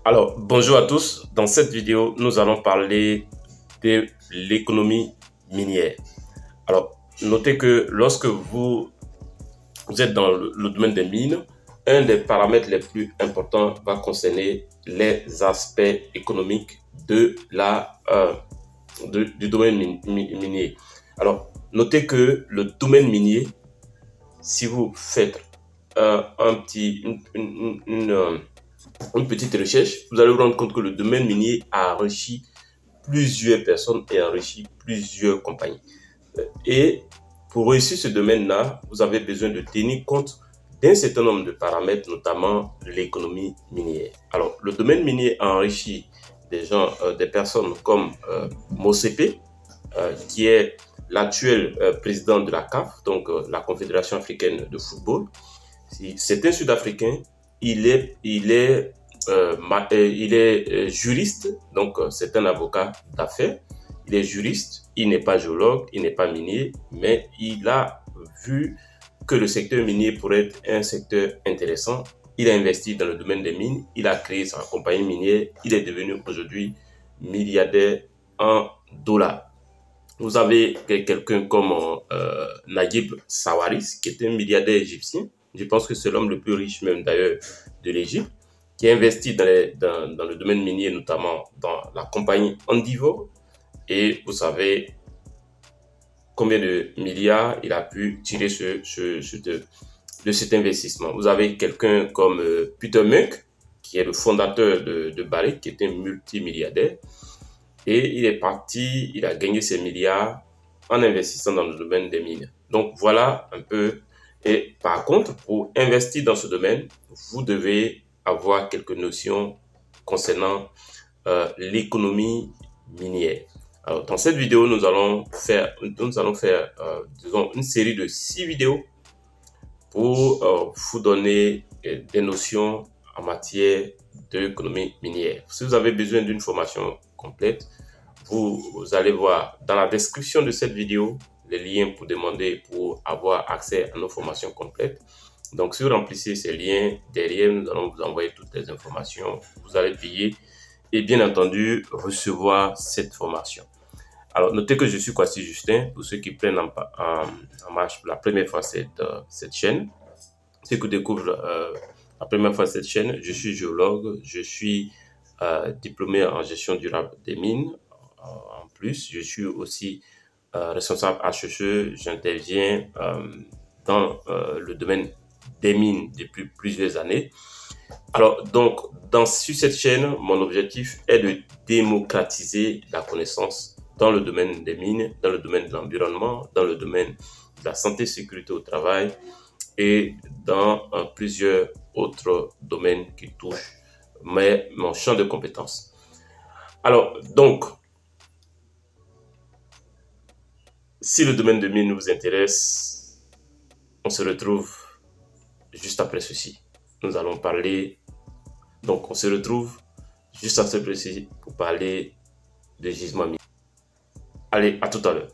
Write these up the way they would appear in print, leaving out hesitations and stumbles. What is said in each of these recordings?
Alors, bonjour à tous. Dans cette vidéo, nous allons parler de l'économie minière. Alors, notez que lorsque vous êtes dans le domaine des mines, un des paramètres les plus importants va concerner les aspects économiques du domaine minier. Alors, notez que le domaine minier, si vous faites une petite recherche, vous allez vous rendre compte que le domaine minier a enrichi plusieurs personnes et enrichi plusieurs compagnies. Et pour réussir ce domaine-là, vous avez besoin de tenir compte d'un certain nombre de paramètres, notamment l'économie minière. Alors, le domaine minier a enrichi des personnes comme Motsepe, qui est l'actuel président de la CAF, donc la Confédération africaine de football. C'est un Sud-Africain. Il est juriste, donc c'est un avocat d'affaires. Il est juriste, il n'est pas géologue, il n'est pas minier, mais il a vu que le secteur minier pourrait être un secteur intéressant. Il a investi dans le domaine des mines, il a créé sa compagnie minière, il est devenu aujourd'hui milliardaire en dollars. Vous avez quelqu'un comme Naguib Sawiris, qui est un milliardaire égyptien. Je pense que c'est l'homme le plus riche même d'ailleurs de l'Égypte, qui a investi dans le domaine minier, notamment dans la compagnie Endeavour. Et vous savez combien de milliards il a pu tirer de cet investissement. Vous avez quelqu'un comme Peter Munk, qui est le fondateur de Barrick, qui est un multimilliardaire. Et il est parti, il a gagné ses milliards en investissant dans le domaine des mines. Donc voilà un peu. Et par contre, pour investir dans ce domaine, vous devez avoir quelques notions concernant l'économie minière. Alors, dans cette vidéo, nous allons faire disons, une série de 6 vidéos pour vous donner des notions en matière d'économie minière. Si vous avez besoin d'une formation complète, vous allez voir dans la description de cette vidéo les liens pour demander pour avoir accès à nos formations complètes. Donc, si vous remplissez ces liens, derrière, nous allons vous envoyer toutes les informations. Vous allez payer et bien entendu recevoir cette formation. Alors, notez que je suis Kwasi Justin, pour ceux qui prennent en marche pour la première fois cette chaîne. Ceux qui découvrent la première fois cette chaîne, je suis géologue, je suis diplômé en gestion durable des mines. En plus, je suis aussi responsable HSE, j'interviens dans le domaine des mines depuis plusieurs années. Alors, donc, sur cette chaîne, mon objectif est de démocratiser la connaissance dans le domaine des mines, dans le domaine de l'environnement, dans le domaine de la santé et sécurité au travail et dans plusieurs autres domaines qui touchent mon champ de compétences. Alors, donc, si le domaine des mines vous intéresse, on se retrouve juste après ceci. Nous allons parler, donc on se retrouve juste après ceci pour parler de gisement minier. Allez, à tout à l'heure.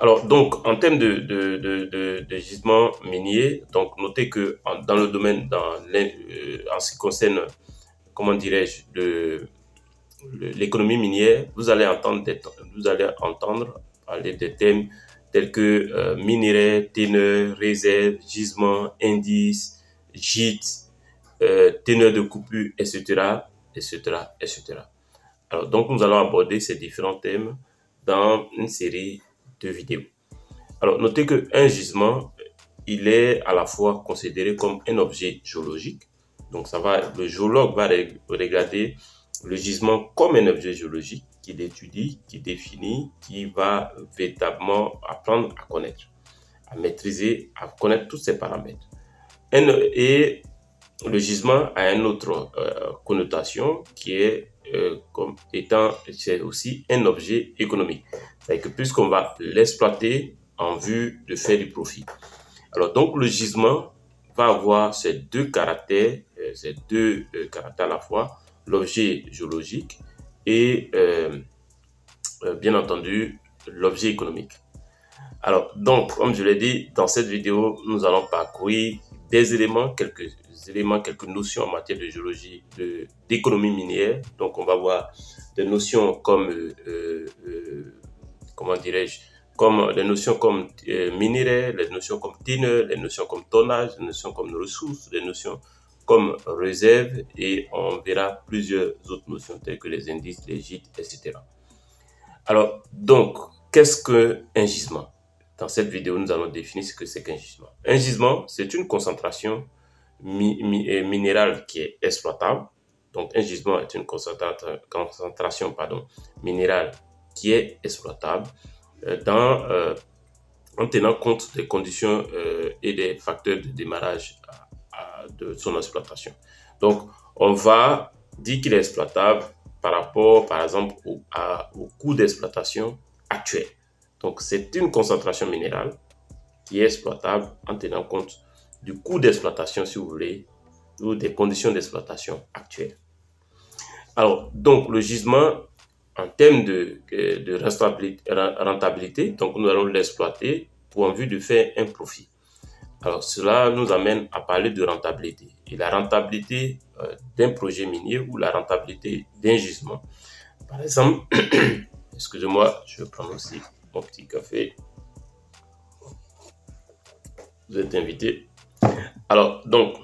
Alors, donc, en termes de gisement minier, donc, notez que dans le domaine, en ce qui concerne, comment dirais-je, l'économie minière, vous allez entendre parler des thèmes tels que minerai, teneur, réserve, gisement, indice, gîte, teneur de coupure, etc., etc., etc. Alors, donc, nous allons aborder ces différents thèmes dans une série de vidéos. Alors, notez qu'un gisement, il est à la fois considéré comme un objet géologique. Donc, le géologue va regarder le gisement comme un objet géologique qu'il étudie, qui définit, qui va véritablement apprendre à connaître, à maîtriser, à connaître tous ces paramètres. Et le gisement a une autre connotation qui est comme étant, c'est aussi un objet économique. C'est-à-dire que puisqu'on va l'exploiter en vue de faire du profit. Alors donc le gisement va avoir ces deux caractères à la fois, l'objet géologique et bien entendu, l'objet économique. Alors, donc, comme je l'ai dit, dans cette vidéo, nous allons parcourir des éléments, quelques notions en matière de géologie, d'économie minière. Donc, on va voir des notions comme, comment dirais-je, comme des notions comme minéraire, les notions comme teneur, les notions comme tonnage, les notions comme ressources, les notions comme réserve, et on verra plusieurs autres notions telles que les indices, les gîtes, etc. Alors, donc, qu'est-ce qu'un gisement? Dans cette vidéo, nous allons définir ce que c'est qu'un gisement. Un gisement, c'est une concentration minérale qui est exploitable. Donc, un gisement est une concentration minérale qui est exploitable en tenant compte des conditions et des facteurs de démarrage de son exploitation. Donc, on va dire qu'il est exploitable par rapport, par exemple, au coût d'exploitation actuel. Donc, c'est une concentration minérale qui est exploitable en tenant compte du coût d'exploitation, si vous voulez, ou des conditions d'exploitation actuelles. Alors, donc, le gisement, en termes de rentabilité, donc nous allons l'exploiter pour en vue de faire un profit. Alors, cela nous amène à parler de rentabilité. Et la rentabilité d'un projet minier ou la rentabilité d'un gisement. Par exemple, excusez-moi, je vais prendre aussi mon petit café. Vous êtes invité. Alors, donc,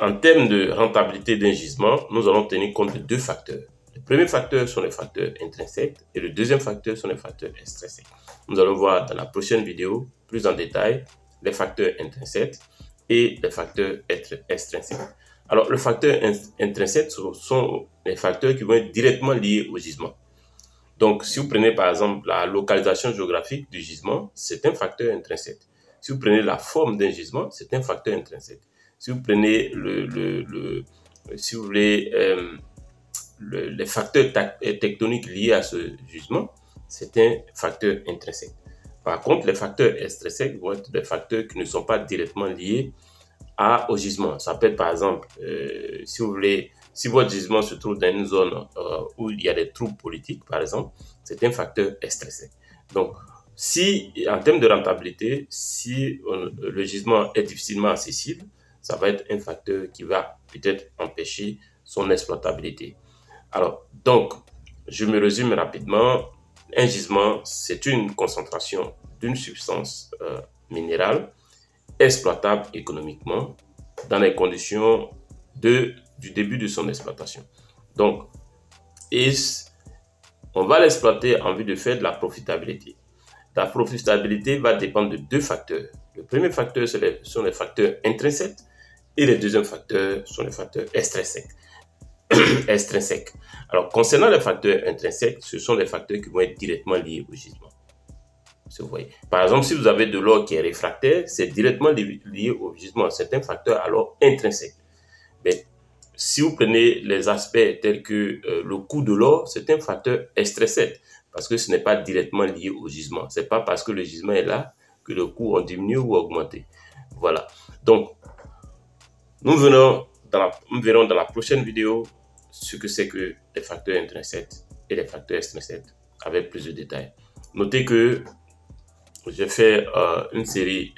en termes de rentabilité d'un gisement, nous allons tenir compte de deux facteurs. Le premier facteur sont les facteurs intrinsèques et le deuxième facteur sont les facteurs extrinsèques. Nous allons voir dans la prochaine vidéo plus en détail les facteurs intrinsèques et les facteurs extrinsèques. Alors, le facteur intrinsèque sont les facteurs qui vont être directement liés au gisement. Donc, si vous prenez par exemple la localisation géographique du gisement, c'est un facteur intrinsèque. Si vous prenez la forme d'un gisement, c'est un facteur intrinsèque. Si vous prenez si vous voulez, les facteurs tectoniques liés à ce gisement, c'est un facteur intrinsèque. Par contre, les facteurs extrinsèques vont être des facteurs qui ne sont pas directement liés au gisement. Ça peut être par exemple, si vous voulez, si votre gisement se trouve dans une zone où il y a des troubles politiques, par exemple, c'est un facteur extrinsèque. Donc, si en termes de rentabilité, si le gisement est difficilement accessible, ça va être un facteur qui va peut-être empêcher son exploitabilité. Alors, donc, je me résume rapidement. Un gisement, c'est une concentration d'une substance minérale exploitable économiquement dans les conditions du début de son exploitation. Donc, on va l'exploiter en vue de faire de la profitabilité. La profitabilité va dépendre de deux facteurs. Le premier facteur sont les facteurs intrinsèques et le deuxième facteur sont les facteurs extrinsèques. Alors, concernant les facteurs intrinsèques, ce sont les facteurs qui vont être directement liés au gisement. Vous voyez. Par exemple, si vous avez de l'or qui est réfractaire, c'est directement lié au gisement. C'est un facteur alors intrinsèque. Mais si vous prenez les aspects tels que le coût de l'or, c'est un facteur extrinsèque parce que ce n'est pas directement lié au gisement. Ce n'est pas parce que le gisement est là que le coût a diminué ou augmenté. Voilà. Donc, nous verrons dans la prochaine vidéo ce que c'est que les facteurs intrinsèques et les facteurs extrinsèques avec plus de détails. Notez que j'ai fait une série,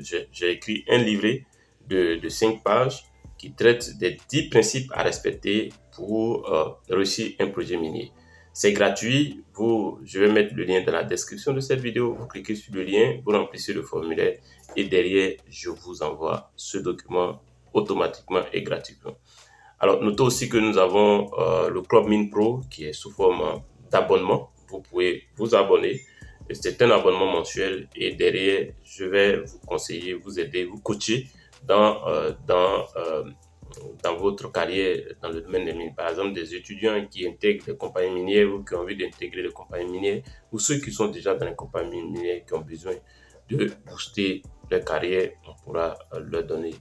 j'ai écrit un livret de 5 pages qui traite des 10 principes à respecter pour réussir un projet minier. C'est gratuit, je vais mettre le lien dans la description de cette vidéo, vous cliquez sur le lien, vous remplissez le formulaire et derrière, je vous envoie ce document automatiquement et gratuitement. Alors, notez aussi que nous avons le Club Mine Pro qui est sous forme d'abonnement. Vous pouvez vous abonner. C'est un abonnement mensuel et derrière, je vais vous conseiller, vous aider, vous coacher dans votre carrière dans le domaine des mines. Par exemple, des étudiants qui intègrent les compagnies minières ou qui ont envie d'intégrer les compagnies minières ou ceux qui sont déjà dans les compagnies minières qui ont besoin de booster leur carrière, on pourra leur donner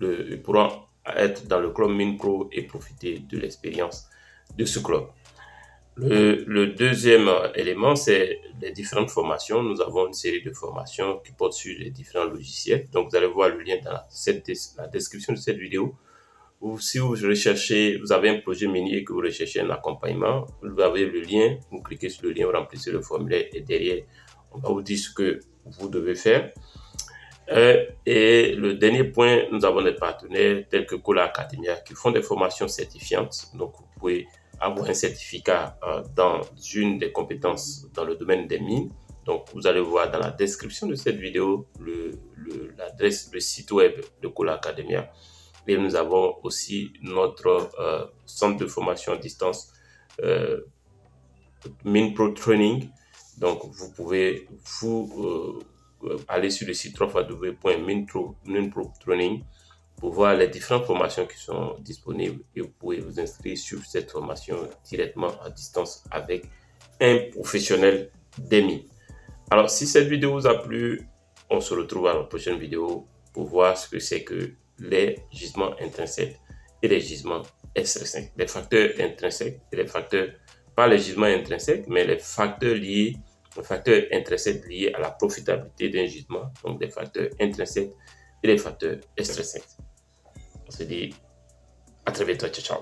ils pourront être dans le Club Mine Pro et profiter de l'expérience de ce club. Le deuxième élément, c'est les différentes formations. Nous avons une série de formations qui portent sur les différents logiciels. Donc, vous allez voir le lien dans la description de cette vidéo ou si vous recherchez, vous avez un projet minier et que vous recherchez un accompagnement, vous avez le lien, vous cliquez sur le lien, vous remplissez le formulaire et derrière, on va vous dire ce que vous devez faire. Et le dernier point, nous avons des partenaires tels que Cola Academia qui font des formations certifiantes. Donc, vous pouvez avoir un certificat dans une des compétences dans le domaine des mines. Donc, vous allez voir dans la description de cette vidéo l'adresse, le site web de Cola Academia. Et nous avons aussi notre centre de formation à distance, MinePro Training. Donc, vous pouvez aller sur le site www.MinePro Training pour voir les différentes formations qui sont disponibles et vous pouvez vous inscrire sur cette formation directement à distance avec un professionnel des mines. Alors, si cette vidéo vous a plu, on se retrouve à la prochaine vidéo pour voir ce que c'est que les gisements intrinsèques et les gisements extrinsèques. Les facteurs intrinsèques et les facteurs, pas les gisements intrinsèques, mais les facteurs intrinsèques liés à la profitabilité d'un gisement, donc les facteurs intrinsèques et les facteurs extrinsèques. On se dit à très bientôt, ciao, ciao.